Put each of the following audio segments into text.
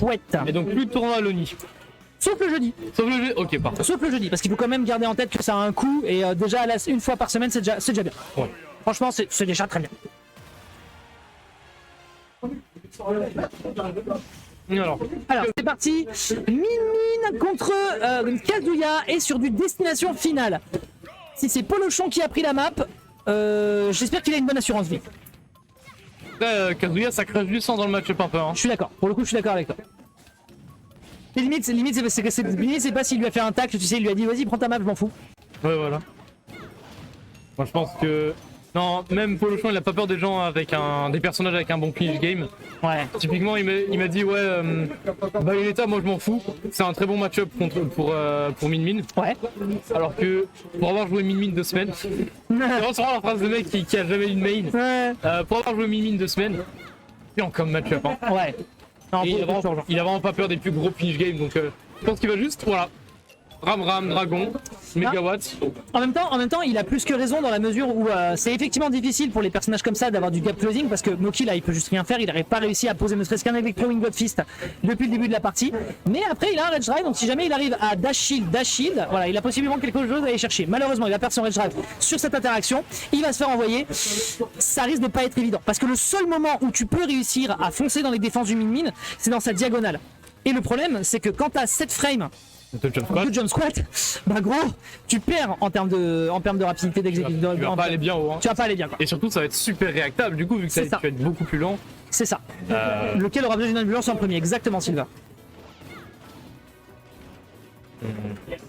chouette. Et donc plus de tournoi à l'ONI. Sauf le jeudi. Sauf le jeu. Ok, parfait. Sauf le jeudi, parce qu'il faut quand même garder en tête que ça a un coût et déjà là, une fois par semaine, c'est déjà bien. Ouais. Franchement, c'est déjà très bien. Alors c'est parti. Min contre Kazuya et sur du destination finale. Si c'est Polochon qui a pris la map, j'espère qu'il a une bonne assurance vie. Kazuya, ça crache du sang dans le match-up un peu. Hein. Je suis d'accord. Pour le coup, je suis d'accord avec toi. Et limite, c'est pas s'il lui a fait un tacle, tu sais, il lui a dit vas-y, prends ta map, je m'en fous. Ouais, voilà. Moi, je pense que. Non, même Polochon, il a pas peur des gens avec des personnages avec un bon finish game. Ouais. Typiquement, il m'a dit ouais, Bayonetta, moi je m'en fous. C'est un très bon match-up pour Min Min. Ouais. Alors que pour avoir joué Min Min 2 semaines, c'est vraiment la phrase de mec qui a jamais eu de main. Ouais. Pour avoir joué Min Min 2 semaines, c'est comme match-up. Hein. Ouais. Non, Et il a vraiment pas peur des plus gros finish games. Donc je pense qu'il va juste, voilà. Ram, Dragon, Megawatt. En même temps, il a plus que raison dans la mesure où c'est effectivement difficile pour les personnages comme ça d'avoir du gap closing parce que Moki là il peut juste rien faire, il n'aurait pas réussi à poser ne serait-ce qu'un Electro Wing God Fist depuis le début de la partie. Mais après il a un Rage Drive, donc si jamais il arrive à dash shield, voilà, il a possiblement quelque chose à aller chercher. Malheureusement, il va perdre son Rage Drive sur cette interaction, il va se faire envoyer. Ça risque de pas être évident parce que le seul moment où tu peux réussir à foncer dans les défenses du Min Min, c'est dans sa diagonale. Et le problème, c'est que quand tu as 7 frames de jump squat, bah gros, tu perds en termes de rapidité d'exécution. Tu vas pas aller bien haut. Hein. Tu vas pas aller bien quoi. Et surtout, ça va être super réactable du coup, vu que tu vas être beaucoup plus lent. C'est ça. Lequel aura besoin d'une ambulance en premier, exactement, Sylvain.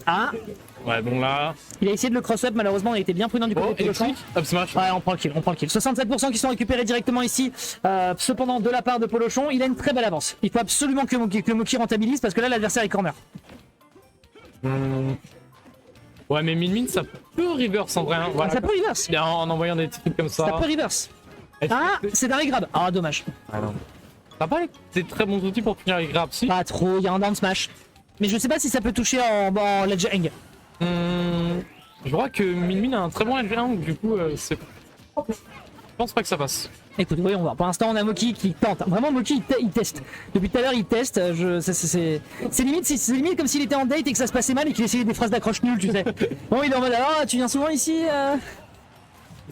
Ah. Ouais, bon là. Il a essayé de le cross-up, malheureusement, il a été bien prudent du côté de Polochon. Up smash. Ouais, on prend le kill. 67% qui sont récupérés directement ici. Cependant, de la part de Polochon, il a une très belle avance. Il faut absolument que Moki rentabilise parce que là, l'adversaire est corner. Ouais, mais Min Min ça peut reverse en vrai. Hein. Voilà. Ça peut reverse. En envoyant des trucs comme ça. Ça peut reverse. Ah, c'est un regrab. Ah, dommage. Ah non. T'as pas des très bons outils pour finir les grabs si? Pas trop, il y a un down smash. Mais je sais pas si ça peut toucher en ledge hang. Je crois que Min Min a un très bon ledge hang, du coup c'est. Je pense pas que ça passe. Écoute, voyons voir. Pour l'instant, on a Moki qui tente. Vraiment, Moki, il teste. Depuis tout à l'heure, il teste. C'est limite comme s'il était en date et que ça se passait mal et qu'il essayait des phrases d'accroche nulles, tu sais. Bon, il est en mode alors, tu viens souvent ici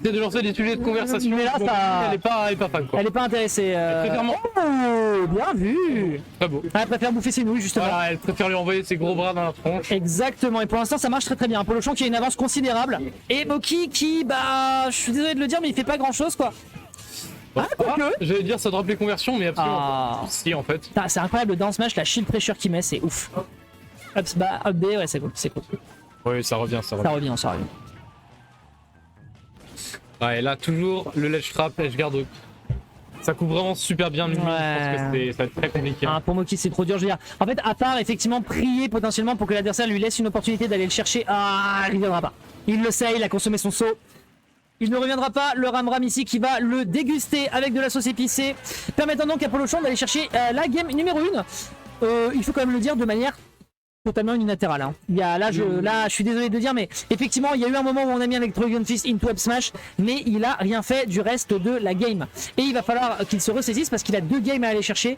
J'essaie de lancer des sujets de conversation. Mais là, bon, ça... elle est pas fan quoi. Elle est pas intéressée. Clairement. Oh, bien vu. Très beau. Elle préfère bouffer ses nouilles, justement. Voilà, elle préfère lui envoyer ses gros bras dans la tronche. Exactement. Et pour l'instant, ça marche très très bien. Polochon qui a une avance considérable. Et Moki qui, bah, je suis désolé de le dire, mais il fait pas grand chose quoi. Bon, j'allais dire ça drop les conversions, mais absolument si en fait. C'est incroyable le down smash, la shield pressure qu'il met, c'est ouf. Up B, ouais, c'est cool, Oui, ça revient. Ça revient. Ouais, et là, toujours le ledge trap, ledge guard. Ça coupe vraiment super bien Min Min. Je pense que ça va être très compliqué. Ah, pour Moki, c'est trop dur. Je veux dire, en fait, à part effectivement prier potentiellement pour que l'adversaire lui laisse une opportunité d'aller le chercher, il ne viendra pas. Il le sait, il a consommé son saut. Il ne reviendra pas, le Ram ici qui va le déguster avec de la sauce épicée, permettant donc à Polochon d'aller chercher la game numéro 1. Il faut quand même le dire de manière totalement unilatérale. Hein. Il y a, là, je suis désolé de le dire, mais effectivement, il y a eu un moment où on a mis un Electro Gun Fist into Up Smash, mais il a rien fait du reste de la game. Et il va falloir qu'il se ressaisisse parce qu'il a 2 games à aller chercher.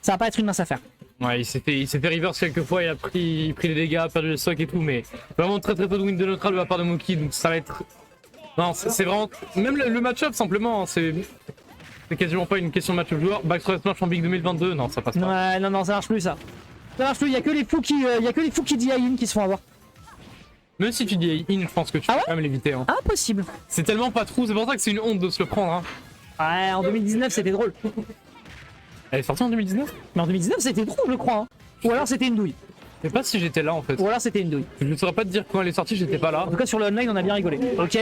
Ça va pas être une mince affaire. Ouais, il s'est fait reverse quelques fois, il a pris les dégâts, perdu le stock et tout, mais vraiment très peu de win de neutral de la part de Moki, donc ça va être... Non, c'est vraiment... Même le match-up, simplement, c'est quasiment pas une question de match-up joueur. Backstreet Smash en Big 2022, non, ça passe pas. Ouais, non, ça marche plus, ça. Ça marche plus, il y a que les fous qui disent in qui se font avoir. Même si tu dis in, je pense que tu peux quand même l'éviter. Hein. Ah, possible. C'est tellement pas trou, c'est pour ça que c'est une honte de se le prendre. Hein. Ouais, en 2019, c'était drôle. Elle est sortie en 2019? Mais en 2019, c'était drôle, je crois. Hein. Ou alors c'était une douille. Je sais pas si j'étais là en fait. Ou alors c'était une douille. Je ne saurais pas te dire quand elle est sortie, j'étais pas là. En tout cas sur le online on a bien rigolé. Ok.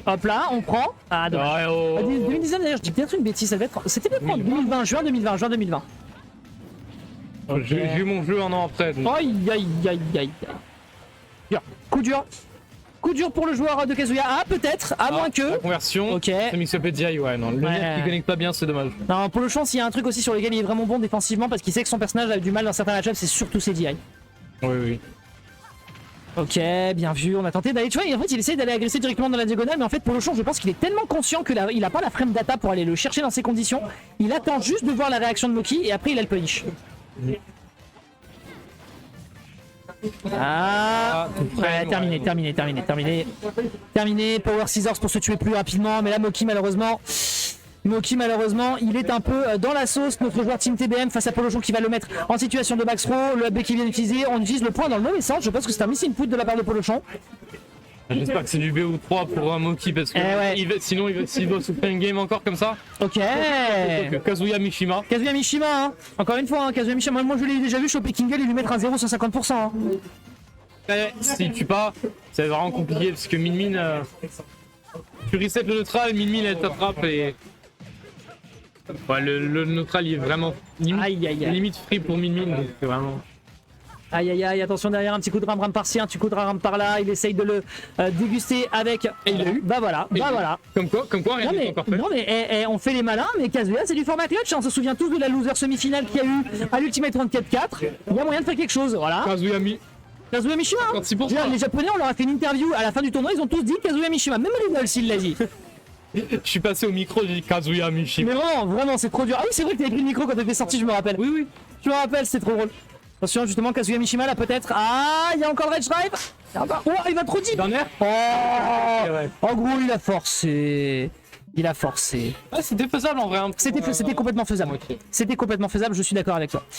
Hop là, on prend. Ah dommage. Ouais, oh. 2019 d'ailleurs, je dis peut-être une bêtise, ça devait être. C'était peut-être 2020, juin 2020. Okay. J'ai eu mon jeu un an après. Donc... Aïe. Dur. Coup dur pour le joueur de Kazuya. Ah peut-être, à moins que. La conversion. Ok. Le mix-up et DI, ouais non. Le net qui connecte pas bien, c'est dommage. Non, pour le chance, il y a un truc aussi sur lequel il est vraiment bon défensivement parce qu'il sait que son personnage a du mal dans certains match-ups, c'est surtout ses DI. Oui. Ok, bien vu, on a tenté d'aller, tu vois, en fait il essaye d'aller agresser directement dans la diagonale, mais en fait Polochon je pense qu'il est tellement conscient qu'il a pas la frame data pour aller le chercher dans ces conditions, il attend juste de voir la réaction de Moki et après il a le punish. Ah, tout près, ouais, terminé, ouais. terminé. Power Scissors pour se tuer plus rapidement, mais là Moki malheureusement, il est un peu dans la sauce. Notre joueur Team TBM face à Polochon qui va le mettre en situation de back throw. Le AB qui vient d'utiliser, on utilise le point dans le mauvais sens. Je pense que c'est un missing put de la part de Polochon. J'espère que c'est du BO3 pour un Moki parce que ouais. sinon s'il doit souffrir une game encore comme ça. Ok. Kazuya Mishima. Kazuya Mishima, hein. Encore une fois, hein, Kazuya Mishima, moi je l'ai déjà vu choper Kingle et lui mettre un 0 sur 50%. Hein. Si tu pas, c'est vraiment compliqué parce que Min tu reset le neutral, Min elle t'attrape et. Ouais, le neutral il est vraiment limite free pour Min donc c'est vraiment. Aïe, attention derrière, un petit coup de ram par-ci, un petit coup de ram par-là, il essaye de le déguster avec... Et il l'a eu. Bah voilà. Comme quoi, rien n'est encore fait. Non mais on fait les malins, mais Kazuya c'est du format clutch, hein. On se souvient tous de la loser semi-finale qu'il y a eu à l'Ultimate 34-4, il y a moyen de faire quelque chose, voilà. Kazuya Mishima, hein. 56%. Je veux dire, les japonais on leur a fait une interview à la fin du tournoi, ils ont tous dit Kazuya Mishima, même Riddle s'il l'a dit. Je suis passé au micro, j'ai dit Kazuya Mishima. Mais vraiment c'est trop dur. Ah oui c'est vrai que t'avais pris le micro quand t'étais sorti, je me rappelle. Oui. Je me rappelle, c'était trop drôle. Attention, justement, Kazuya Mishima là peut-être. Ah, il y a encore le Rage Drive. Oh, il va trop deep. Dernière. En gros, il a forcé. Ah, c'était faisable en vrai. C'était complètement faisable. Ok. C'était complètement faisable, je suis d'accord avec toi.